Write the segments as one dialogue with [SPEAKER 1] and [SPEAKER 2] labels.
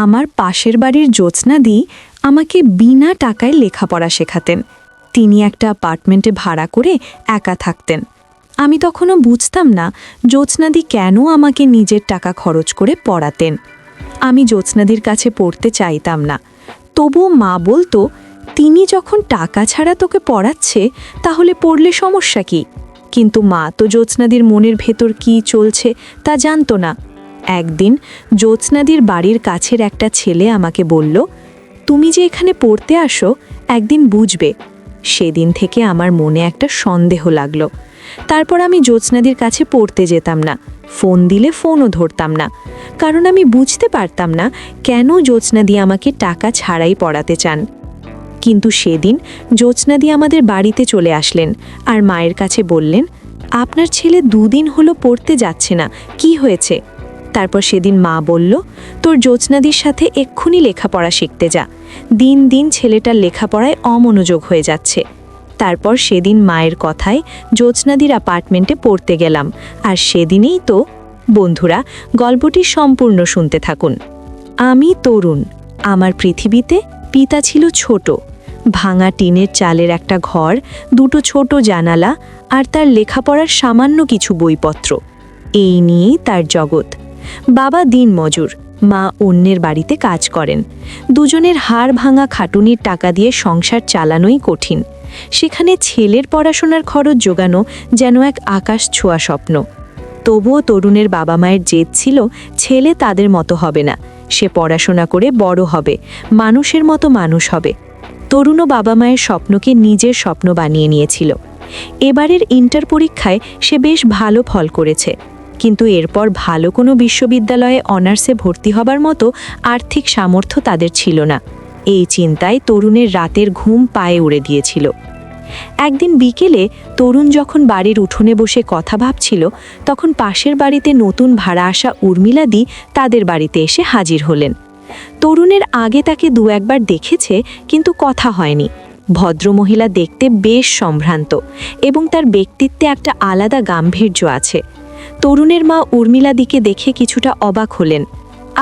[SPEAKER 1] আমার পাশের বাড়ির জ্যোৎস্নাদি আমাকে বিনা টাকায় লেখাপড়া শেখাতেন। তিনি একটা অ্যাপার্টমেন্টে ভাড়া করে একা থাকতেন। আমি তখনও বুঝতাম না জ্যোৎস্নাদি কেন আমাকে নিজের টাকা খরচ করে পড়াতেন। আমি জ্যোৎস্নাদির কাছে পড়তে চাইতাম না, তবুও মা বলতো, তিনি যখন টাকা ছাড়া তোকে পড়াচ্ছে তাহলে পড়লে সমস্যা কি? কিন্তু মা তো জ্যোৎস্নাদির মনের ভেতর কি চলছে তা জানতো না। একদিন জ্যোৎস্নাদির বাড়ির কাছের একটা ছেলে আমাকে বলল, তুমি যে এখানে পড়তে আসো একদিন বুঝবে। সেদিন থেকে আমার মনে একটা সন্দেহ লাগলো। তারপর আমি জ্যোৎস্নাদির কাছে পড়তে যেতাম না, ফোন দিলে ফোনও ধরতাম না, কারণ আমি বুঝতে পারতাম না কেন জ্যোৎস্নাদি আমাকে টাকা ছাড়াই পড়াতে চান। কিন্তু সেদিন জ্যোৎস্নাদি আমাদের বাড়িতে চলে আসলেন আর মায়ের কাছে বললেন, আপনার ছেলে 2 দিন হলো পড়তে যাচ্ছে না, কি হয়েছে? তারপর সেদিন মা বলল, তোর জ্যোৎস্নাদির সাথে এক্ষুনি লেখাপড়া শিখতে যা, দিন দিন ছেলেটার লেখাপড়ায় অমনোযোগ হয়ে যাচ্ছে। তারপর সেদিন মায়ের কথায় জ্যোৎস্নাদির অ্যাপার্টমেন্টে পড়তে গেলাম, আর সেদিনেই তো। বন্ধুরা, গল্পটি সম্পূর্ণ শুনতে থাকুন। আমি তরুণ। আমার পৃথিবীতে পিতা ছিল ছোট, ভাঙা টিনের চালের একটা ঘর, 2টো ছোট জানালা আর তার লেখাপড়ার সামান্য কিছু বইপত্র। এই নিয়েই তার জগৎ। বাবা দিনমজুর, মা অন্যের বাড়িতে কাজ করেন। দুজনের হাড় ভাঙা খাটুনির টাকা দিয়ে সংসার চালানোই কঠিন। সেখানে ছেলের পড়াশোনার খরচ জোগানো যেন এক আকাশ ছোঁয়া স্বপ্ন। তবুও তরুণের বাবা মায়ের জেদ ছিল, ছেলে তাদের মতো হবে না, সে পড়াশোনা করে বড় হবে, মানুষের মতো মানুষ হবে। তরুণও বাবা মায়ের স্বপ্নকে নিজের স্বপ্ন বানিয়ে নিয়েছিল। এবারের ইন্টার পরীক্ষায় সে বেশ ভালো ফল করেছে, কিন্তু এরপর ভালো কোনো বিশ্ববিদ্যালয়ে অনার্সে ভর্তি হবার মতো আর্থিক সামর্থ্য তাদের ছিল না। এই চিন্তায় তরুণের রাতের ঘুম পায়ে উড়ে দিয়েছিল। একদিন বিকেলে তরুণ যখন বাড়ির উঠোনে বসে কথা ভাবছিল, তখন পাশের বাড়িতে নতুন ভাড়া আসা উর্মিলাদি তাদের বাড়িতে এসে হাজির হলেন। তরুণের আগে তাকে 2-1বার দেখেছে, কিন্তু কথা হয়নি। ভদ্রমহিলা দেখতে বেশ সম্ভ্রান্ত এবং তার ব্যক্তিত্বে একটা আলাদা গাম্ভীর্য আছে। তরুণের মা উর্মিলাদিকে দেখে কিছুটা অবাক হলেন।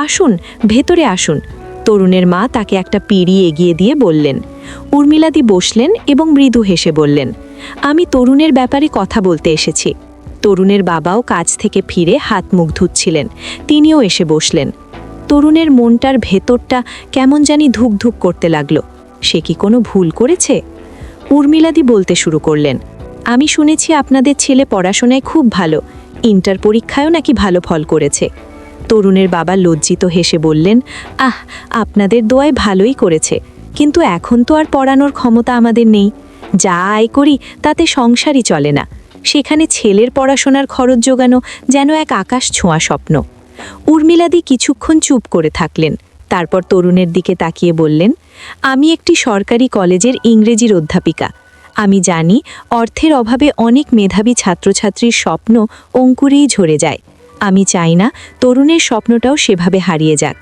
[SPEAKER 1] আসুন, ভেতরে আসুন। তরুণের মা তাকে একটা পিঁড়ি এগিয়ে দিয়ে বললেন। উর্মিলাদি বসলেন এবং মৃদু হেসে বললেন, আমি তরুণের ব্যাপারে কথা বলতে এসেছি। তরুণের বাবাও কাজ থেকে ফিরে হাত মুখ ধুচ্ছিলেন, তিনিও এসে বসলেন। তরুণের মনটার ভেতরটা কেমন জানি ধুকধুক করতে লাগলো। সে কি কোনো ভুল করেছে? উর্মিলাদি বলতে শুরু করলেন, আমি শুনেছি আপনাদের ছেলে পড়াশোনায় খুব ভালো, ইন্টার পরীক্ষায়ও নাকি ভালো ফল করেছে। তরুণের বাবা লজ্জিত হেসে বললেন, আপনাদের দোয়ায় ভালোই করেছে, কিন্তু এখন তো আর পড়ানোর ক্ষমতা আমাদের নেই। যা আয় করি তাতে সংসারই চলে না। সেখানে ছেলের পড়াশোনার খরচ জোগানো যেন এক আকাশ ছোঁয়া স্বপ্ন। উর্মিলাদি কিছুক্ষণ চুপ করে থাকলেন, তারপর তরুণের দিকে তাকিয়ে বললেন, আমি একটি সরকারি কলেজের ইংরেজির অধ্যাপিকা। আমি জানি অর্থের অভাবে অনেক মেধাবী ছাত্রছাত্রীর স্বপ্ন অঙ্কুরেই ঝরে যায়। আমি চাই না তরুণের স্বপ্নটাও সেভাবে হারিয়ে যাক।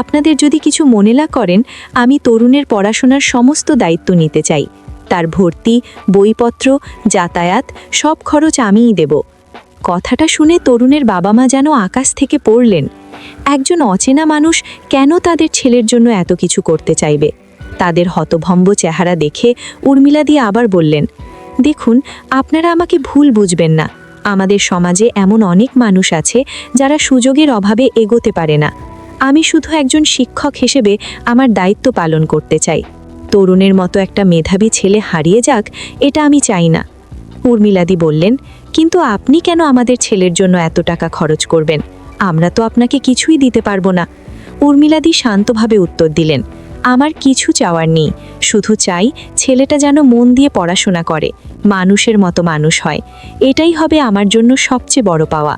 [SPEAKER 1] আপনাদের যদি কিছু মনে না করেন, আমি তরুণের পড়াশোনার সমস্ত দায়িত্ব নিতে চাই। তার ভর্তি, বইপত্র, যাতায়াত সব খরচ আমিই দেব। কথাটা শুনে তরুণের বাবা মা যেন আকাশ থেকে পড়লেন। একজন অচেনা মানুষ কেন তাদের ছেলের জন্য এত কিছু করতে চাইবে? তাদের হতভম্ব চেহারা দেখে উর্মিলাদি আবার বললেন, দেখুন, আপনারা আমাকে ভুল বুঝবেন না। আমাদের সমাজে এমন অনেক মানুষ আছে যারা সুযোগের অভাবে এগোতে পারে না। আমি শুধু একজন শিক্ষক হিসেবে আমার দায়িত্ব পালন করতে চাই। তরুণের মতো একটা মেধাবী ছেলে হারিয়ে যাক, এটা আমি চাই না। উর্মিলাদি বললেন, কিন্তু আপনি কেন আমাদের ছেলের জন্য এত টাকা খরচ করবেন? আমরা তো আপনাকে কিছুই দিতে পারবো না। উর্মিলাদি শান্তভাবে উত্তর দিলেন, আমার কিছু চাওয়ার নেই, শুধু চাই ছেলেটা যেন মন দিয়ে পড়াশোনা করে, মানুষের মতো মানুষ হয়। এটাই হবে আমার জন্য সবচেয়ে বড় পাওয়া।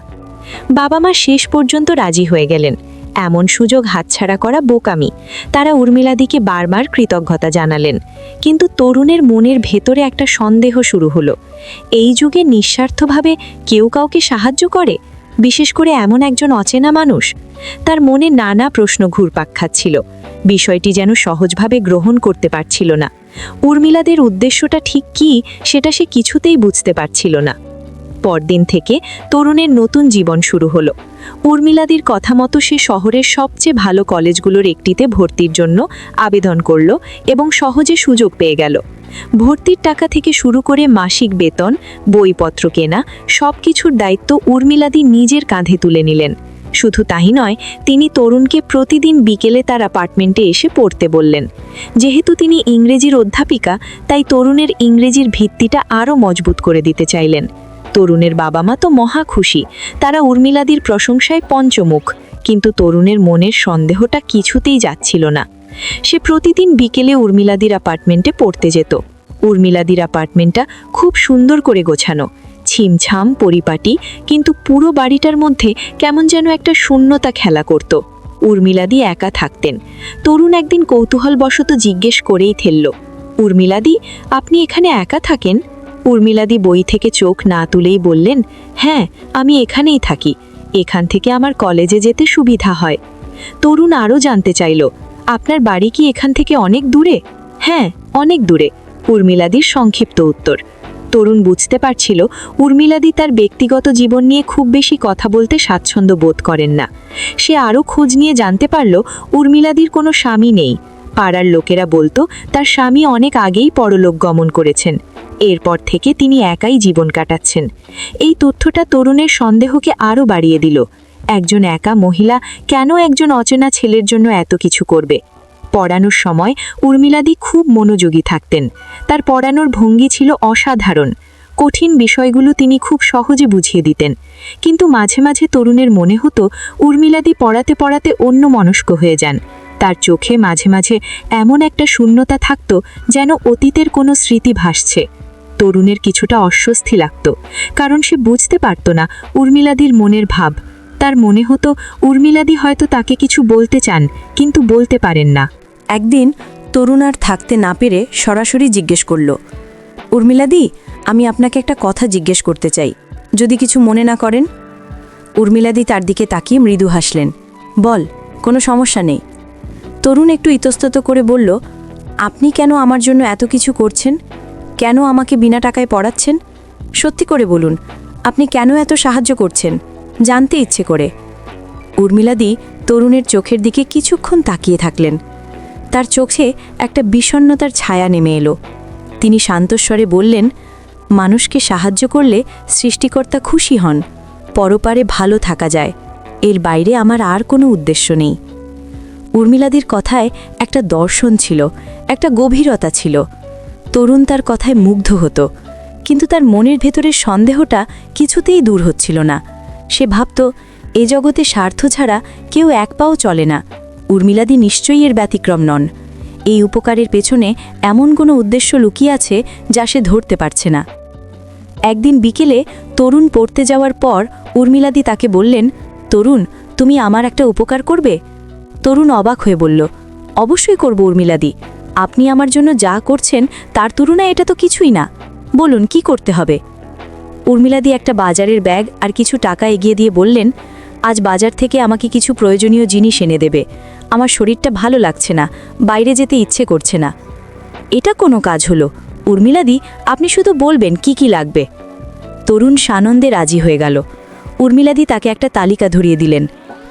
[SPEAKER 1] বাবা মা শেষ পর্যন্ত রাজি হয়ে গেলেন। এমন সুযোগ হাতছাড়া করা বোকামি। তারা উর্মিলাদিকে বারবার কৃতজ্ঞতা জানালেন, কিন্তু তরুণের মনের ভেতরে একটা সন্দেহ শুরু হলো। এই যুগে নিঃস্বার্থভাবে কেউ কাউকে সাহায্য করে, বিশেষ করে এমন একজন অচেনা মানুষ? তার মনে নানা প্রশ্ন ঘুরপাক খাচ্ছিল। বিষয়টি যেন সহজভাবে গ্রহণ করতে পারছিল না। উর্মিলাদের উদ্দেশ্যটা ঠিক কী সেটা সে কিছুতেই বুঝতে পারছিল না। পরদিন থেকে তরুণের নতুন জীবন শুরু হলো। উর্মিলাদির কথা মতো সে শহরের সবচেয়ে ভালো কলেজগুলোর একটিতে ভর্তির জন্য আবেদন করল এবং সহজে সুযোগ পেয়ে গেল। ভর্তির টাকা থেকে শুরু করে মাসিক বেতন, বইপত্র কেনা সবকিছুর দায়িত্ব উর্মিলাদি নিজের কাঁধে তুলে নিলেন। শুধু তাই নয়, তিনি তরুণকে প্রতিদিন বিকেলে তার অ্যাপার্টমেন্টে এসে পড়তে বললেন। যেহেতু তিনি ইংরেজির অধ্যাপিকা, তাই তরুণের ইংরেজির ভিত্তিটা আরও মজবুত করে দিতে চাইলেন। তরুণের বাবা মা তো মহা খুশি, তারা উর্মিলাদির প্রশংসায় পঞ্চমুখ, কিন্তু তরুণের মনের সন্দেহটা কিছুতেই যাচ্ছিল না। সে প্রতিদিন বিকেলে উর্মিলাদির অ্যাপার্টমেন্টে পড়তে যেত। উর্মিলাদির অ্যাপার্টমেন্টটা খুব সুন্দর করে গোছানো, ছিমছাম পরিপাটি, কিন্তু পুরো বাড়িটার মধ্যে কেমন যেন একটা শূন্যতা খেলা করত। উর্মিলাদি একা থাকতেন। তরুণ একদিন কৌতূহলবশত জিজ্ঞেস করেই ফেলল, উর্মিলাদি, আপনি এখানে একা থাকেন? উর্মিলাদি বই থেকে চোখ না তুলেই বললেন, হ্যাঁ, আমি এখানেই থাকি, এখান থেকে আমার কলেজে যেতে সুবিধা হয়। তরুণ আরও জানতে চাইল, আপনার বাড়ি কি এখান থেকে অনেক দূরে? হ্যাঁ, অনেক দূরে, উর্মিলাদির সংক্ষিপ্ত উত্তর। তরুণ বুঝতে পারছিল উর্মিলাদি তার ব্যক্তিগত জীবন নিয়ে খুব বেশি কথা বলতে স্বাচ্ছন্দ্য বোধ করেন না। সে আরও খোঁজ নিয়ে জানতে পারল উর্মিলাদির কোনো স্বামী নেই। পাড়ার লোকেরা বলতো তার স্বামী অনেক আগেই পরলোক গমন করেছেন। এরপর থেকে তিনি একাই জীবন কাটাচ্ছেন। এই তথ্যটা তরুণের সন্দেহকে আরও বাড়িয়ে দিল। একজন একা মহিলা কেন একজন অচেনা ছেলের জন্য এত কিছু করবে? পড়ানোর সময় উর্মিলাদি খুব মনোযোগী থাকতেন। তার পড়ানোর ভঙ্গি ছিল অসাধারণ। কঠিন বিষয়গুলো তিনি খুব সহজে বুঝিয়ে দিতেন। কিন্তু মাঝে মাঝে তরুণের মনে হতো উর্মিলাদি পড়াতে পড়াতে অন্যমনস্ক হয়ে যান। তার চোখে মাঝে মাঝে এমন একটা শূন্যতা থাকত যেন অতীতের কোনো স্মৃতি ভাসছে। তরুণের কিছুটা অস্বস্তি লাগত, কারণ সে বুঝতে পারত না উর্মিলাদির মনের ভাব। তার মনে হতো উর্মিলাদি হয়তো তাকে কিছু বলতে চান, কিন্তু বলতে পারেন না।
[SPEAKER 2] একদিন তরুণ আর থাকতে না পেরে সরাসরি জিজ্ঞেস করল, উর্মিলাদি, আমি আপনাকে একটা কথা জিজ্ঞেস করতে চাই, যদি কিছু মনে না করেন। উর্মিলাদি তার দিকে তাকিয়ে মৃদু হাসলেন। বল, কোনো সমস্যা নেই। তরুণ একটু ইতস্তত করে বলল, আপনি কেন আমার জন্য এত কিছু করছেন? কেন আমাকে বিনা টাকায় পড়াচ্ছেন? সত্যি করে বলুন, আপনি কেন এত সাহায্য করছেন? জানতে ইচ্ছে করে। উর্মিলাদি তরুণের চোখের দিকে কিছুক্ষণ তাকিয়ে থাকলেন। তার চোখে একটা বিষণ্ণতার ছায়া নেমে এলো। তিনি শান্তস্বরে বললেন, মানুষকে সাহায্য করলে সৃষ্টিকর্তা খুশি হন, পরপারে ভালো থাকা যায়, এর বাইরে আমার আর কোনো উদ্দেশ্য নেই। উর্মিলাদির কথায় একটা দর্শন ছিল, একটা গভীরতা ছিল। তরুণ তার কথায় মুগ্ধ হতো, কিন্তু তার মনের ভেতরের সন্দেহটা কিছুতেই দূর হচ্ছিল না। সে ভাবত, এ জগতে স্বার্থ ছাড়া কেউ এক পাও চলে না। উর্মিলাদি নিশ্চয়ই এর ব্যতিক্রম নন। এই উপকারের পেছনে এমন কোনো উদ্দেশ্য লুকিয়ে আছে যা সে ধরতে পারছে না। একদিন বিকেলে তরুণ পড়তে যাওয়ার পর উর্মিলাদি তাকে বললেন, তরুণ, তুমি আমার একটা উপকার করবে? তরুণ অবাক হয়ে বলল, অবশ্যই করব উর্মিলাদি, আপনি আমার জন্য যা করছেন তার তুলনায় এটা তো কিছুই না। বলুন, কি করতে হবে? উর্মিলাদি একটা বাজারের ব্যাগ আর কিছু টাকা এগিয়ে দিয়ে বললেন, আজ বাজার থেকে আমাকে কিছু প্রয়োজনীয় জিনিস এনে দেবে। আমার শরীরটা ভালো লাগছে না, বাইরে যেতে ইচ্ছে করছে না। এটা কোনো কাজ হলো? উর্মিলাদি, আপনি শুধু বলবেন কি কি লাগবে। তরুণ সানন্দে রাজি হয়ে গেল। উর্মিলাদি তাকে একটা তালিকা ধরিয়ে দিলেন।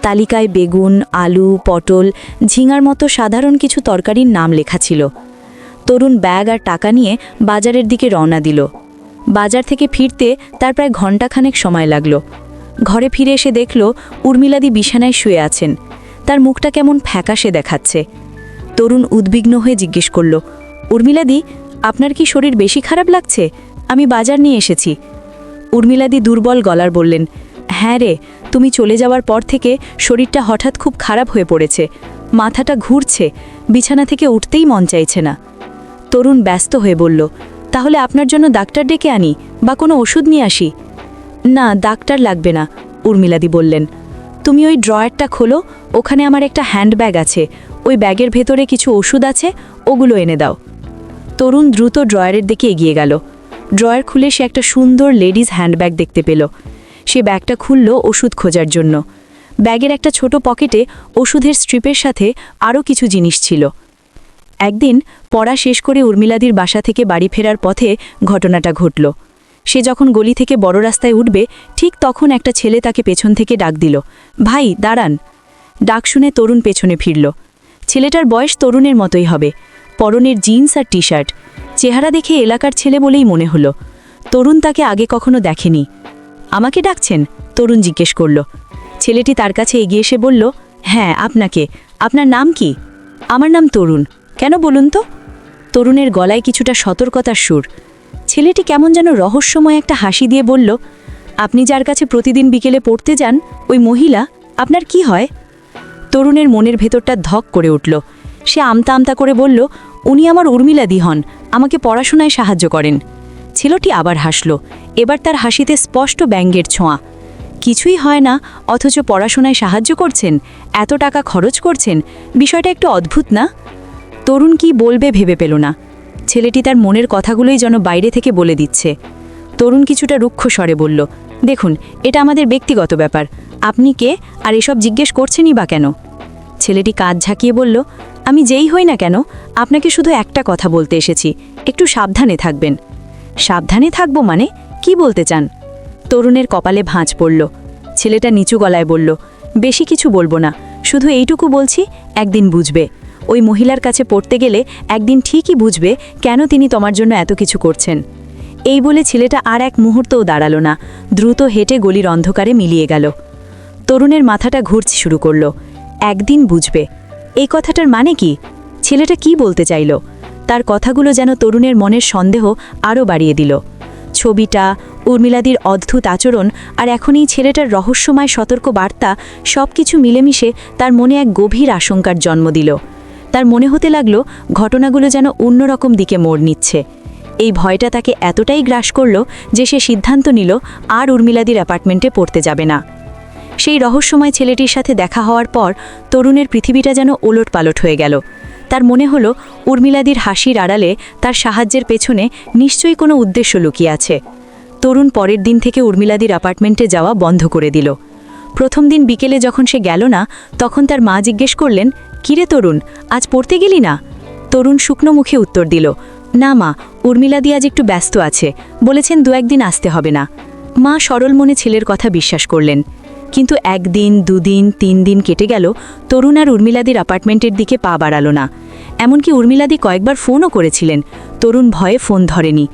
[SPEAKER 2] তালিকায় বেগুন, আলু, পটল, ঝিঙার মতো সাধারণ কিছু তরকারির নাম লেখা ছিল। তরুণ ব্যাগ আর টাকা নিয়ে বাজারের দিকে রওনা দিল। বাজার থেকে ফিরতে তার প্রায় ঘণ্টাখানেক সময় লাগল। ঘরে ফিরে এসে দেখল উর্মিলাদি বিছানায় শুয়ে আছেন। তার মুখটা কেমন ফ্যাকাশে দেখাচ্ছে। তরুণ উদ্বিগ্ন হয়ে জিজ্ঞেস করল, উর্মিলাদি, আপনার কি শরীর বেশি খারাপ লাগছে? আমি বাজার নিয়ে এসেছি। উর্মিলাদি দুর্বল গলার বললেন, হ্যাঁ রে, তুমি চলে যাওয়ার পর থেকে শরীরটা হঠাৎ খুব খারাপ হয়ে পড়েছে, মাথাটা ঘুরছে, বিছানা থেকে উঠতেই মন চাইছে না। তরুণ ব্যস্ত হয়ে বলল, তাহলে আপনার জন্য ডাক্তার ডেকে আনি বা কোনো ওষুধ নিয়ে আসি? না, ডাক্তার লাগবে না, উর্মিলাদি বললেন। তুমি ওই ড্রয়ারটা খোলো, ওখানে আমার একটা হ্যান্ডব্যাগ আছে, ওই ব্যাগের ভেতরে কিছু ওষুধ আছে, ওগুলো এনে দাও। তরুণ দ্রুত ড্রয়ারের দিকে এগিয়ে গেল। ড্রয়ার খুলে সে একটা সুন্দর লেডিস হ্যান্ডব্যাগ দেখতে পেল। সে ব্যাগটা খুলল ওষুধ খোঁজার জন্য। ব্যাগের একটা ছোট পকেটে ওষুধের স্ট্রিপের সাথে আরও কিছু জিনিস ছিল। একদিন পড়া শেষ করে উর্মিলাদির বাসা থেকে বাড়ি ফেরার পথে ঘটনাটা ঘটল। সে যখন গলি থেকে বড় রাস্তায় উঠবে ঠিক তখন একটা ছেলে তাকে পেছন থেকে ডাক দিল, ভাই দাঁড়ান। ডাক শুনে তরুণ পেছনে ফিরল। ছেলেটার বয়স তরুণের মতোই হবে, পরনের জিন্স আর টি শার্ট। চেহারা দেখে এলাকার ছেলে বলেই মনে হলো। তরুণ তাকে আগে কখনো দেখেনি। আমাকে ডাকছেন? তরুণ জিজ্ঞেস করল। ছেলেটি তার কাছে এগিয়ে এসে বলল, হ্যাঁ আপনাকে। আপনার নাম কি? আমার নাম তরুণ। কেন বলুন তো? তরুণের গলায় কিছুটা সতর্কতার সুর। ছেলেটি কেমন যেন রহস্যময় একটা হাসি দিয়ে বলল, আপনি যার কাছে প্রতিদিন বিকেলে পড়তে যান, ওই মহিলা, আপনার কি হয়? তরুণের মনের ভেতরটা ধক করে উঠল। সে আমতা আমতা করে বলল, উনি আমার উর্মিলাদি হন, আমাকে পড়াশোনায় সাহায্য করেন। ছেলেটি আবার হাসল। এবার তার হাসিতে স্পষ্ট ব্যঙ্গের ছোঁয়া। কিছুই হয় না, অথচ পড়াশোনায় সাহায্য করছেন, এত টাকা খরচ করছেন, বিষয়টা একটু অদ্ভুত না? তরুণ কি বলবে ভেবে পেল না। ছেলেটি তার মনের কথাগুলোই যেন বাইরে থেকে বলে দিচ্ছে। তরুণ কিছুটা রুক্ষ স্বরে বলল, দেখুন, এটা আমাদের ব্যক্তিগত ব্যাপার। আপনি কে আর এসব জিজ্ঞেস করছেনই বা কেন? ছেলেটি কাঁধ ঝাঁকিয়ে বলল, আমি যেই হই না কেন, আপনাকে শুধু একটা কথা বলতে এসেছি, একটু সাবধানে থাকবেন। সাবধানে থাকবো মানে? কি বলতে চান? তরুণের কপালে ভাঁজ পড়ল। ছেলেটা নিচু গলায় বলল, বেশি কিছু বলবো না, শুধু এইটুকু বলছি, একদিন বুঝবে। ওই মহিলার কাছে পড়তে গেলে একদিন ঠিকই বুঝবে কেন তিনি তোমার জন্য এত কিছু করছেন। এই বলে ছেলেটা আর এক মুহূর্তও দাঁড়ালো না, দ্রুত হেঁটে গলির অন্ধকারে মিলিয়ে গেল। তরুণের মাথাটা ঘুরতে শুরু করল। একদিন বুঝবে, এই কথাটার মানে কি? ছেলেটা কি বলতে চাইল? তার কথাগুলো যেন তরুণের মনের সন্দেহ আরও বাড়িয়ে দিল। ছবিটা, উর্মিলাদির অদ্ভুত আচরণ আর এখনই ছেলেটার রহস্যময় সতর্ক বার্তা, সব কিছু মিলেমিশে তার মনে এক গভীর আশঙ্কার জন্ম দিল। তার মনে হতে লাগলো ঘটনাগুলো যেন অন্যরকম দিকে মোড় নিচ্ছে। এই ভয়টা তাকে এতটাই গ্রাস করল যে সে সিদ্ধান্ত নিল আর উর্মিলাদির অ্যাপার্টমেন্টে পড়তে যাবে না। সেই রহস্যময় ছেলেটির সাথে দেখা হওয়ার পর তরুণের পৃথিবীটা যেন ওলটপালট হয়ে গেল। তার মনে হলো উর্মিলাদির হাসির আড়ালে তার সাহায্যের পেছনে নিশ্চয়ই কোনো উদ্দেশ্য লুকিয়ে আছে। তরুণ পরের দিন থেকে উর্মিলাদির অ্যাপার্টমেন্টে যাওয়া বন্ধ করে দিল। প্রথম দিন বিকেলে যখন সে গেল না, তখন তার মা জিজ্ঞেস করলেন, কিরে তরুণ, আজ পড়তে গেলি না? তরুণ শুকনো মুখে উত্তর দিল, না মা, উর্মিলাদি আজ একটু ব্যস্ত আছে, বলেছেন 2-1 দিন আসতে হবে না। মা সরল মনে ছেলের কথা বিশ্বাস করলেন। কিন্তু 1 দিন, 2 দিন, 3 দিন কেটে গেল, তরুণ আর উর্মিলাদির অ্যাপার্টমেন্টের দিকে পা বাড়ালো না। এমনকি উর্মিলাদি কয়েকবার ফোনও করেছিলেন, তরুণ ভয়ে ফোন ধরেনি।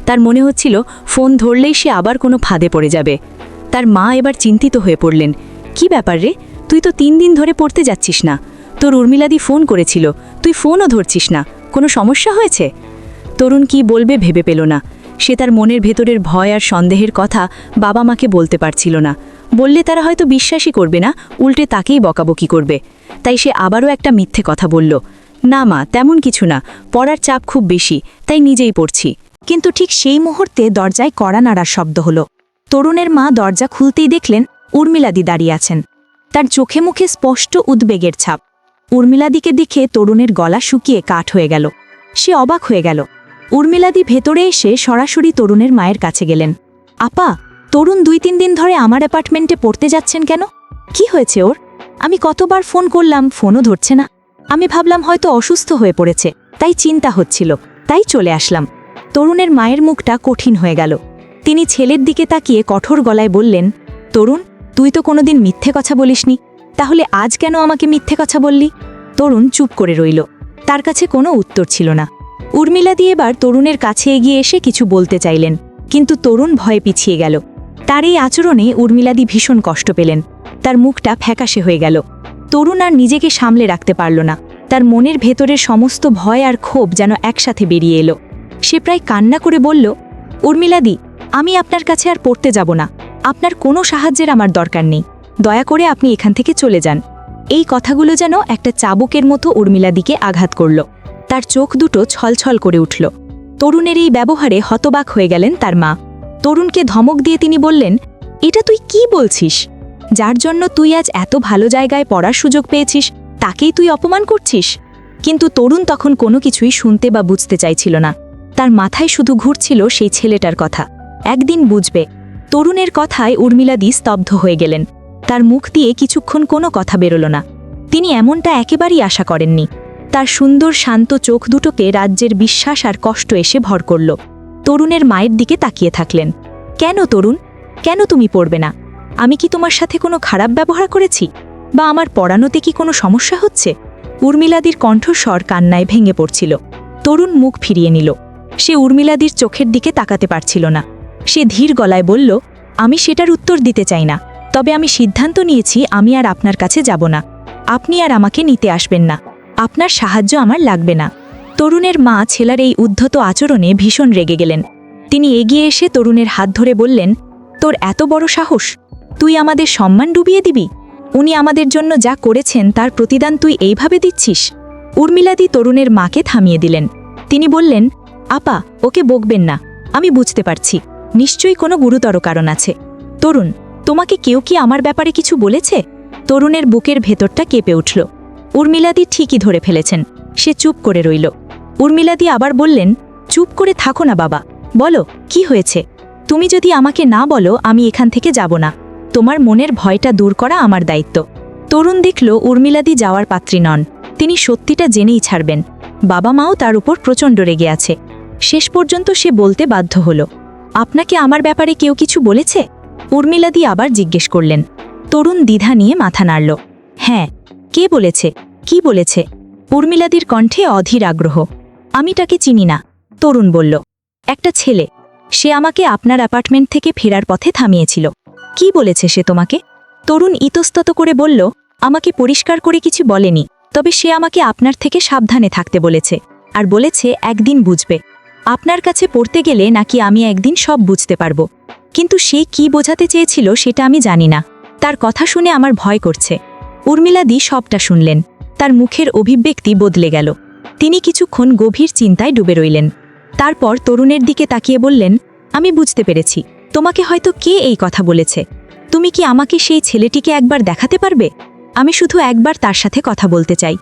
[SPEAKER 2] তার মনে হচ্ছিল ফোন ধরলেই সে আবার কোনো ফাঁদে পড়ে যাবে। তার মা এবার চিন্তিত হয়ে পড়লেন, কি ব্যাপার রে, তুই তো 3 দিন ধরে পড়তে যাচ্ছিস না, তোর উর্মিলাদি ফোন করেছিল, তুই ফোনও ধরছিস না, কোনো সমস্যা হয়েছে? তরুণ কি বলবে ভেবে পেল না। সে তার মনের ভেতরের ভয় আর সন্দেহের কথা বাবা মাকে বলতে পারছিল না। বললে তারা হয়তো বিশ্বাসই করবে না, উল্টে তাকেই বকাবকি করবে। তাই সে আবারও একটা মিথ্যে কথা বলল, না মা, তেমন কিছু না, পড়ার চাপ খুব বেশি, তাই নিজেই পড়ছি।
[SPEAKER 1] কিন্তু ঠিক সেই মুহূর্তে দরজায় কড়া নাড়ার শব্দ হলো। তরুণের মা দরজা খুলতেই দেখলেন উর্মিলাদি দাঁড়িয়ে আছেন। তার চোখে মুখে স্পষ্ট উদ্বেগের ছাপ। উর্মিলাদিকে দেখে তরুণের গলা শুকিয়ে কাঠ হয়ে গেল। সে অবাক হয়ে গেল। উর্মিলাদি ভেতরে এসে সরাসরি তরুণের মায়ের কাছে গেলেন। আপা, তরুণ 2-3 দিন ধরে আমার অ্যাপার্টমেন্টে পড়তে যাচ্ছেন কেন? কি হয়েছে ওর? আমি কতবার ফোন করলাম, ফোনও ধরছে না। আমি ভাবলাম হয়তো অসুস্থ হয়ে পড়েছে, তাই চিন্তা হচ্ছিল, তাই চলে আসলাম। তরুণের মায়ের মুখটা কঠিন হয়ে গেল। তিনি ছেলের দিকে তাকিয়ে কঠোর গলায় বললেন, তরুণ, তুই তো কোনোদিন মিথ্যে কথা বলিসনি, তাহলে আজ কেন আমাকে মিথ্যে কথা বললি? তরুণ চুপ করে রইল। তার কাছে কোনো উত্তর ছিল না। উর্মিলাদি এবার তরুণের কাছে এগিয়ে এসে কিছু বলতে চাইলেন, কিন্তু তরুণ ভয়ে পিছিয়ে গেল। তার এই আচরণে উর্মিলাদি ভীষণ কষ্ট পেলেন। তার মুখটা ফ্যাকাশে হয়ে গেল। তরুণ আর নিজেকে সামলে রাখতে পারল না। তার মনের ভেতরের সমস্ত ভয় আর ক্ষোভ যেন একসাথে বেরিয়ে এলো। সে প্রায় কান্না করে বলল, উর্মিলাদি, আমি আপনার কাছে আর পড়তে যাব না। আপনার কোনো সাহায্যের আমার দরকার নেই, দয়া করে আপনি এখান থেকে চলে যান। এই কথাগুলো যেন একটা চাবুকের মতো উর্মিলাদিকে আঘাত করল। তার চোখ দুটো ছলছল করে উঠল। তরুণের এই ব্যবহারে হতবাক হয়ে গেলেন তার মা। তরুণকে ধমক দিয়ে তিনি বললেন, এটা তুই কি বলছিস? যার জন্য তুই আজ এত ভালো জায়গায় পড়ার সুযোগ পেয়েছিস, তাকেই তুই অপমান করছিস? কিন্তু তরুণ তখন কোনো কিছুই শুনতে বা বুঝতে চাইছিল না। তার মাথায় শুধু ঘুরছিল সেই ছেলেটার কথা। একদিন বুঝবে। তরুণের কথায় উর্মিলাদি স্তব্ধ হয়ে গেলেন। তার মুখ দিয়ে কিছুক্ষণ কোনো কথা বেরোল না। তিনি এমনটা একেবারেই আশা করেননি। তার সুন্দর শান্ত চোখ দুটোকে রাজ্যের বিশ্বাস আর কষ্ট এসে ভর করল। তরুণের মায়ের দিকে তাকিয়ে থাকলেন। কেন তরুণ, কেন তুমি পড়বে না? আমি কি তোমার সাথে কোনো খারাপ ব্যবহার করেছি, বা আমার পড়ানোতে কি কোনো সমস্যা হচ্ছে? উর্মিলাদির কণ্ঠস্বর কান্নায় ভেঙে পড়ছিল। তরুণ মুখ ফিরিয়ে নিল। সে উর্মিলাদির চোখের দিকে তাকাতে পারছিল না। সে ধীর গলায় বলল, আমি সেটার উত্তর দিতে চাই না, তবে আমি সিদ্ধান্ত নিয়েছি আমি আর আপনার কাছে যাব না। আপনি আর আমাকে নিতে আসবেন না। আপনার সাহায্য আমার লাগবে না। তরুণের মা ছেলের এই উদ্ধত আচরণে ভীষণ রেগে গেলেন। তিনি এগিয়ে এসে তরুণের হাত ধরে বললেন, তোর এত বড় সাহস! তুই আমাদের সম্মান ডুবিয়ে দিবি? উনি আমাদের জন্য যা করেছেন তার প্রতিদান তুই এইভাবে দিচ্ছিস? উর্মিলাদি তরুণের মাকে থামিয়ে দিলেন। তিনি বললেন, আপা, ওকে বকবেন না। আমি বুঝতে পারছি, নিশ্চয়ই কোনো গুরুতর কারণ আছে। তরুণ, তোমাকে কেউ কি আমার ব্যাপারে কিছু বলেছে? তরুণের বুকের ভেতরটা কেঁপে উঠল। উর্মিলাদি ঠিকই ধরে ফেলেছেন। সে চুপ করে রইল। উর্মিলাদি আবার বললেন, চুপ করে থাকো না বাবা, বলো কি হয়েছে? তুমি যদি আমাকে না বলো আমি এখান থেকে যাব না। তোমার মনের ভয়টা দূর করা আমার দায়িত্ব। তরুণ দেখল উর্মিলাদি যাওয়ার পাত্রী নন। তিনি সত্যিটা জেনেই ছাড়বেন। বাবা মাও তার উপর প্রচণ্ড রেগে আছে। শেষ পর্যন্ত সে বলতে বাধ্য হল, আপনাকে আমার ব্যাপারে কেউ কিছু বলেছে? উর্মিলাদি আবার জিজ্ঞেস করলেন। তরুণ দ্বিধা নিয়ে মাথা নাড়ল। হ্যাঁ, কে বলেছে? কি বলেছে? উর্মিলাদির কণ্ঠে অধীর আগ্রহ। আমি তাকে চিনি না, তরুণ বলল। একটা ছেলে। সে আমাকে আপনার অ্যাপার্টমেন্ট থেকে ফেরার পথে থামিয়েছিল। কি বলেছে সে তোমাকে? তরুণ ইতস্তত করে বলল, আমাকে পরিষ্কার করে কিছু বলেনি, তবে সে আমাকে আপনার থেকে সাবধানে থাকতে বলেছে, আর বলেছে একদিন বুঝবে। আপনার কাছে পড়তে গেলে নাকি আমি একদিন সব বুঝতে পারবো। কিন্তু সে কি বোঝাতে চেয়েছিল সেটা আমি জানি না। তার কথা শুনে আমার ভয় করছে। উর্মিলাদি সবটা শুনলেন। তার মুখের অভিব্যক্তি বদলে গেল। তিনি কিছুক্ষণ গভীর চিন্তায় ডুবে রইলেন। তারপর তরুণের দিকে তাকিয়ে বললেন, আমি বুঝতে পেরেছি, তোমাকে হয়তো কে এই কথা বলেছে। তুমি কি আমাকে সেই ছেলেটিকে একবার দেখাতে পারবে? আমি শুধু একবার তার সাথে কথা বলতে চাই।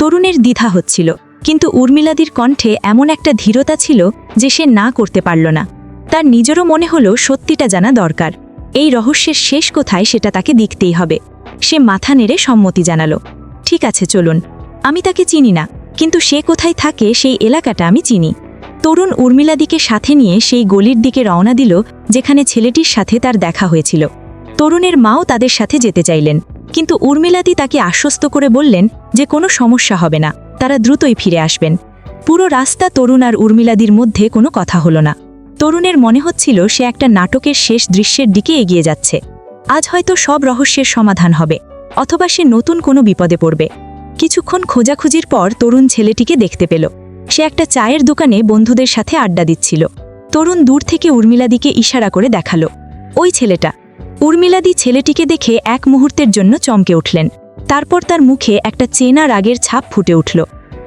[SPEAKER 1] তরুণের দ্বিধা হচ্ছিল, কিন্তু উর্মিলাদির কণ্ঠে এমন একটা ধীরতা ছিল যে সে না করতে পারল না। তার নিজেরও মনে হলো সত্যিটা জানা দরকার। এই রহস্যের শেষ কোথায় সেটা তাকে দেখতেই হবে। সে মাথা নেড়ে সম্মতি জানালো। ঠিক আছে, চলুন। আমি তাকে চিনি না, কিন্তু সে কোথায় থাকে সেই এলাকাটা আমি চিনি। তরুণ উর্মিলাদিকে সাথে নিয়ে সেই গলির দিকে রওনা দিল যেখানে ছেলেটির সাথে তার দেখা হয়েছিল। তরুণের মাও তাদের সাথে যেতে চাইলেন, কিন্তু উর্মিলাদি তাকে আশ্বস্ত করে বললেন যে কোনো সমস্যা হবে না, তারা দ্রুতই ফিরে আসবেন। পুরো রাস্তা তরুণ আর উর্মিলাদির মধ্যে কোনো কথা হলো না। তরুণের মনে হচ্ছিল সে একটা নাটকের শেষ দৃশ্যের দিকে এগিয়ে যাচ্ছে। আজ হয়তো সব রহস্যের সমাধান হবে, অথবা সে নতুন কোনো বিপদে পড়বে। কিছুক্ষণ খোঁজাখুঁজির পর তরুণ ছেলেটিকে দেখতে পেল। সে একটা চায়ের দোকানে বন্ধুদের সাথে আড্ডা দিচ্ছিল। তরুণ দূর থেকে উর্মিলাদিকে ইশারা করে দেখালো, ওই ছেলেটা। উর্মিলাদি ছেলেটিকে দেখে এক মুহূর্তের জন্য চমকে উঠলেন। তারপর তার মুখে একটা চেনা রাগের ছাপ ফুটে উঠল।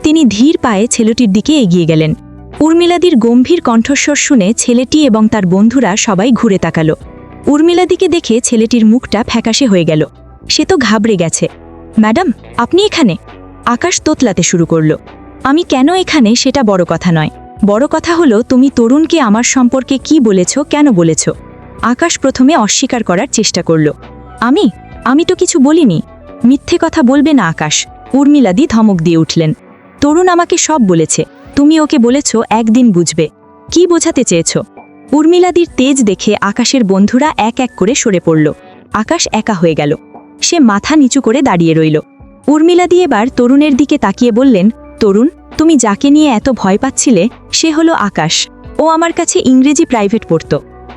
[SPEAKER 1] তিনি ধীর পায়ে ছেলেটির দিকে এগিয়ে গেলেন। উর্মিলাদির গম্ভীর কণ্ঠস্বর শুনে ছেলেটি এবং তার বন্ধুরা সবাই ঘুরে তাকালো। উর্মিলাদিকে দেখে ছেলেটির মুখটা ফ্যাকাশে হয়ে গেল। সে তো ঘাবড়ে গেছে। ম্যাডাম, আপনি এখানে? আকাশ তোতলাতে শুরু করল। আমি কেন এখানে সেটা বড় কথা নয়, বড় কথা হলো তুমি তরুণকে আমার সম্পর্কে কি বলেছ, কেন বলেছ? আকাশ প্রথমে অস্বীকার করার চেষ্টা করল। আমি তো কিছু বলিনি। মিথ্যে কথা বলবে না আকাশ, উর্মিলাদি ধমক দিয়ে উঠলেন। তরুণ আমাকে সব বলেছে, তুমি ওকে বলেছ একদিন বুঝবে। কি বোঝাতে চেয়েছ? উর্মিলাদির তেজ দেখে আকাশের বন্ধুরা এক এক করে সরে পড়ল। আকাশ একা হয়ে গেল। সে মাথা নিচু করে দাঁড়িয়ে রইল। উর্মিলাদি এবার তরুণের দিকে তাকিয়ে বললেন, তরুণ, তুমি যাকে নিয়ে এত ভয় পাচ্ছিলে সে হলো আকাশ। ও আমার কাছে ইংরেজি প্রাইভেট পড়ত,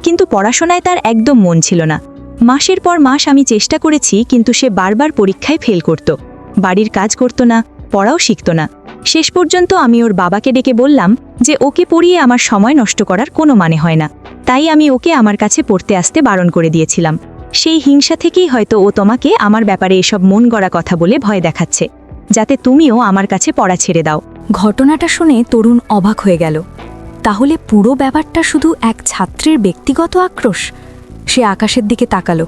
[SPEAKER 1] কিন্তু পড়াশোনায় তার একদম মন ছিল না। মাসের পর মাস আমি চেষ্টা করেছি, কিন্তু সে বারবার পরীক্ষায় ফেল করত, বাড়ির কাজ করত না, পড়াও শিখত না। শেষ পর্যন্ত আমি ওর বাবাকে ডেকে বললাম যে ওকে পড়িয়ে আমার সময় নষ্ট করার কোনো মানে হয় না, তাই আমি ওকে আমার কাছে পড়তে আসতে বারণ করে দিয়েছিলাম। সেই হিংসা থেকেই হয়তো ও তোমাকে আমার ব্যাপারে এসব মন গড়া কথা বলে ভয় দেখাচ্ছে, যাতে তুমিও আমার কাছে পড়া ছেড়ে দাও।
[SPEAKER 3] ঘটনাটা শুনে তরুণ অবাক হয়ে গেল। তাহলে পুরো ব্যাপারটা শুধু এক ছাত্রের ব্যক্তিগত আক্রোশ? সে আকাশের দিকে তাকালো।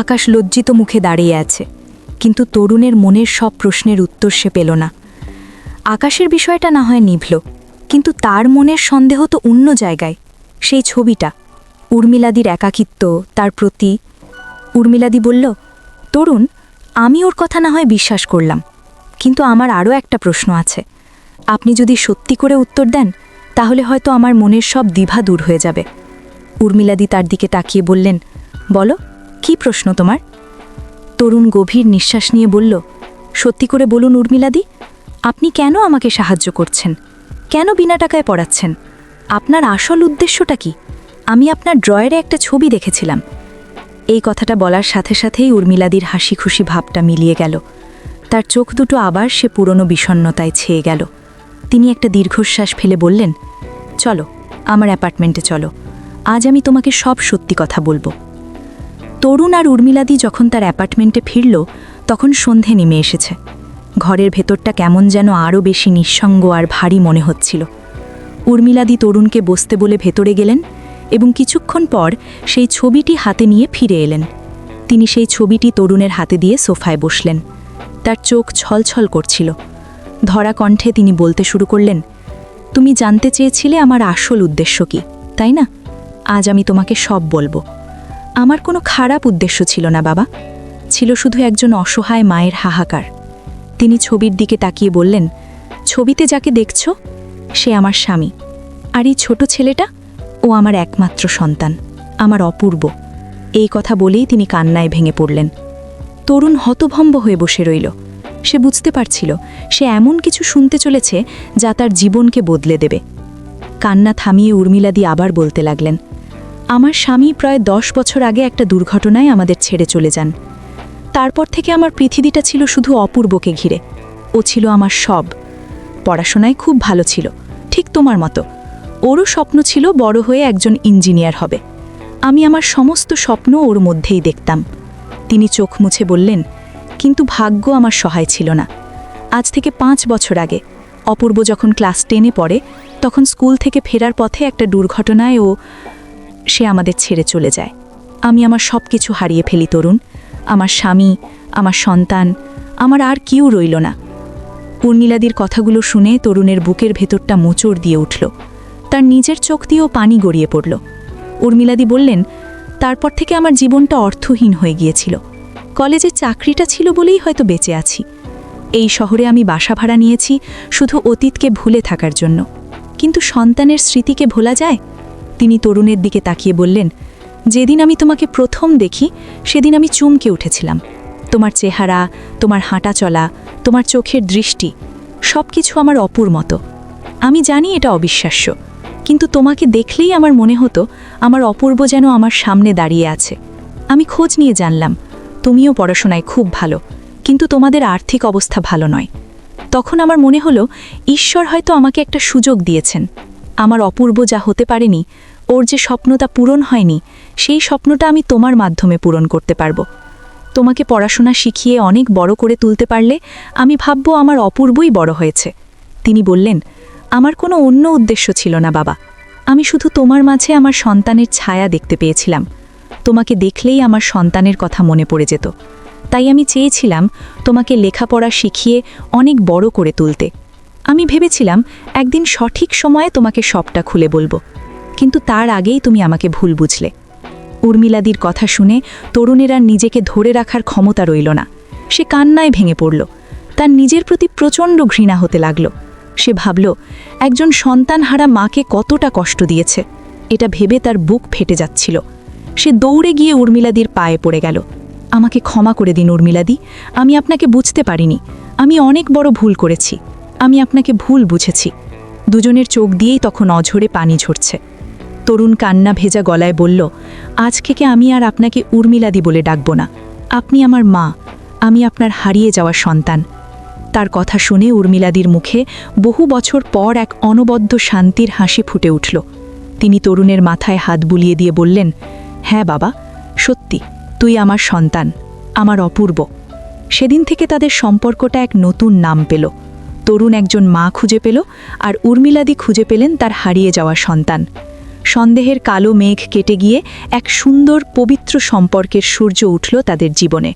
[SPEAKER 3] আকাশ লজ্জিত মুখে দাঁড়িয়ে আছে, কিন্তু তরুণের মনের সব প্রশ্নের উত্তর সে পেল না। আকাশের বিষয়টা না হয় নিভল, কিন্তু তার মনের সন্দেহ তো অন্য জায়গায়। সেই ছবিটা, উর্মিলাদির একাকিত্ব, তার প্রতি। উর্মিলাদি বলল, তরুণ, আমি ওর কথা না হয় বিশ্বাস করলাম, কিন্তু আমার আরও একটা প্রশ্ন আছে। আপনি যদি সত্যি করে উত্তর দেন তাহলে হয়তো আমার মনের সব দ্বিধা দূর হয়ে যাবে। উর্মিলাদি তার দিকে তাকিয়ে বললেন, বলো, কি প্রশ্ন তোমার? তরুণ গভীর নিঃশ্বাস নিয়ে বলল, সত্যি করে বলুন উর্মিলাদি, আপনি কেন আমাকে সাহায্য করছেন? কেন বিনা টাকায় পড়াচ্ছেন? আপনার আসল উদ্দেশ্যটা কি? আমি আপনার ড্রয়ারে একটা ছবি দেখেছিলাম। এই কথাটা বলার সাথে সাথেই উর্মিলাদির হাসি খুশি ভাবটা মিলিয়ে গেল। তার চোখ দুটো আবার সে পুরনো বিষণ্ণতায় ছেয়ে গেল। তিনি একটা দীর্ঘশ্বাস ফেলে বললেন, চলো, আমার অ্যাপার্টমেন্টে চলো, আজ আমি তোমাকে সব সত্যি কথা বলবো। তরুণ আর উর্মিলাদি যখন তার অ্যাপার্টমেন্টে ফিরল, তখন সন্ধে নেমে এসেছে। ঘরের ভেতরটা কেমন যেন আরও বেশি নিঃসঙ্গ আর ভারী মনে হচ্ছিল। উর্মিলাদি তরুণকে বসতে বলে ভেতরে গেলেন এবং কিছুক্ষণ পর সেই ছবিটি হাতে নিয়ে ফিরে এলেন। তিনি সেই ছবিটি তরুণের হাতে দিয়ে সোফায় বসলেন। তার চোখ ছলছল করছিল। ধরা কণ্ঠে তিনি বলতে শুরু করলেন, তুমি জানতে চেয়েছিলে আমার আসল উদ্দেশ্য কি, তাই না? আজ আমি তোমাকে সব বলবো। আমার কোনো খারাপ উদ্দেশ্য ছিল না বাবা, ছিল শুধু একজন অসহায় মায়ের হাহাকার। তিনি ছবির দিকে তাকিয়ে বললেন, ছবিতে যাকে দেখছ সে আমার স্বামী, আর এই ছোট ছেলেটা, ও আমার একমাত্র সন্তান, আমার অপূর্ব। এই কথা বলেই তিনি কান্নায় ভেঙে পড়লেন। তরুণ হতভম্ব হয়ে বসে রইল। সে বুঝতে পারছিল সে এমন কিছু শুনতে চলেছে যা তার জীবনকে বদলে দেবে। কান্না থামিয়ে উর্মিলাদি আবার বলতে লাগলেন, আমার স্বামী প্রায় 10 বছর আগে একটা দুর্ঘটনায় আমাদের ছেড়ে চলে যান। তারপর থেকে আমার পৃথিবীটা ছিল শুধু অপূর্বকে ঘিরে। ও ছিল আমার সব। পড়াশোনায় খুব ভালো ছিল, ঠিক তোমার মতো। ওরও স্বপ্ন ছিল বড় হয়ে একজন ইঞ্জিনিয়ার হবে। আমি আমার সমস্ত স্বপ্ন ওর মধ্যেই দেখতাম। তিনি চোখ মুছে বললেন, কিন্তু ভাগ্য আমার সহায় ছিল না। আজ থেকে 5 বছর আগে অপূর্ব যখন ক্লাস 10-এ পড়ে, তখন স্কুল থেকে ফেরার পথে একটা দুর্ঘটনায় সে আমাদের ছেড়ে চলে যায়। আমি আমার সব কিছু হারিয়ে ফেলি তরুণ। আমার স্বামী, আমার সন্তান, আমার আর কেউ রইল না। উর্মিলাদির কথাগুলো শুনে তরুণের বুকের ভেতরটা মোচড় দিয়ে উঠল। তার নিজের চোখ দিয়েও পানি গড়িয়ে পড়ল। উর্মিলাদি বললেন, তারপর থেকে আমার জীবনটা অর্থহীন হয়ে গিয়েছিল। কলেজের চাকরিটা ছিল বলেই হয়তো বেঁচে আছি। এই শহরে আমি বাসা ভাড়া নিয়েছি শুধু অতীতকে ভুলে থাকার জন্য। কিন্তু সন্তানের স্মৃতিকে ভোলা যায়? তিনি তরুণের দিকে তাকিয়ে বললেন, যেদিন আমি তোমাকে প্রথম দেখি সেদিন আমি চমকে উঠেছিলাম। তোমার চেহারা, তোমার হাঁটা চলা, তোমার চোখের দৃষ্টি, সব কিছু আমার অপুর মতো। আমি জানি এটা অবিশ্বাস্য, কিন্তু তোমাকে দেখলেই আমার মনে হতো আমার অপূর্ব যেন আমার সামনে দাঁড়িয়ে আছে। আমি খোঁজ নিয়ে জানলাম তুমিও পড়াশোনায় খুব ভালো, কিন্তু তোমাদের আর্থিক অবস্থা ভালো নয়। তখন আমার মনে হলো ঈশ্বর হয়তো আমাকে একটা সুযোগ দিয়েছেন। আমার অপূর্ব যা হতে পারেনি, ওর যে স্বপ্নটা পূরণ হয়নি, সেই স্বপ্নটা আমি তোমার মাধ্যমে পূরণ করতে পারবো। তোমাকে পড়াশোনা শিখিয়ে অনেক বড় করে তুলতে পারলে আমি ভাববো আমার অপূর্বই বড় হয়েছে। তিনি বললেন, আমার কোনো অন্য উদ্দেশ্য ছিল না বাবা। আমি শুধু তোমার মাঝে আমার সন্তানের ছায়া দেখতে পেয়েছিলাম। তোমাকে দেখলেই আমার সন্তানের কথা মনে পড়ে যেত। তাই আমি চেয়েছিলাম তোমাকে লেখাপড়া শিখিয়ে অনেক বড় করে তুলতে। আমি ভেবেছিলাম একদিন সঠিক সময়ে তোমাকে সবটা খুলে বলবো, কিন্তু তার আগেই তুমি আমাকে ভুল বুঝলে। উর্মিলাদির কথা শুনে তরুণের আর নিজেকে ধরে রাখার ক্ষমতা রইল না। সে কান্নায় ভেঙে পড়ল। তার নিজের প্রতি প্রচণ্ড ঘৃণা হতে লাগল। সে ভাবল একজন সন্তানহারা মাকে কতটা কষ্ট দিয়েছে। এটা ভেবে তার বুক ফেটে যাচ্ছিল। সে দৌড়ে গিয়ে উর্মিলাদির পায়ে পড়ে গেল। আমাকে ক্ষমা করে দিন উর্মিলাদি, আমি আপনাকে বুঝতে পারিনি। আমি অনেক বড় ভুল করেছি। আমি আপনাকে ভুল বুঝেছি। দুজনের চোখ দিয়েই তখন অঝরে পানি ঝরছে। তরুণ কান্না ভেজা গলায় বলল, আজ থেকে আমি আর আপনাকে উর্মিলাদি বলে ডাকব না। আপনি আমার মা, আমি আপনার হারিয়ে যাওয়া সন্তান। তার কথা শুনে উর্মিলাদির মুখে বহু বছর পর এক অনবদ্য শান্তির হাসি ফুটে উঠল। তিনি তরুণের মাথায় হাত বুলিয়ে দিয়ে বললেন, হ্যাঁ বাবা, সত্যি তুই আমার সন্তান, আমার অপূর্ব। সেদিন থেকে তাদের সম্পর্কটা এক নতুন নাম পেল। তরুণ একজন মা খুঁজে পেল, আর উর্মিলাদি খুঁজে পেলেন তার হারিয়ে যাওয়া সন্তান। সন্দেহের কালো মেঘ কেটে গিয়ে এক সুন্দর পবিত্র সম্পর্কের সূর্য উঠল তাদের জীবনে।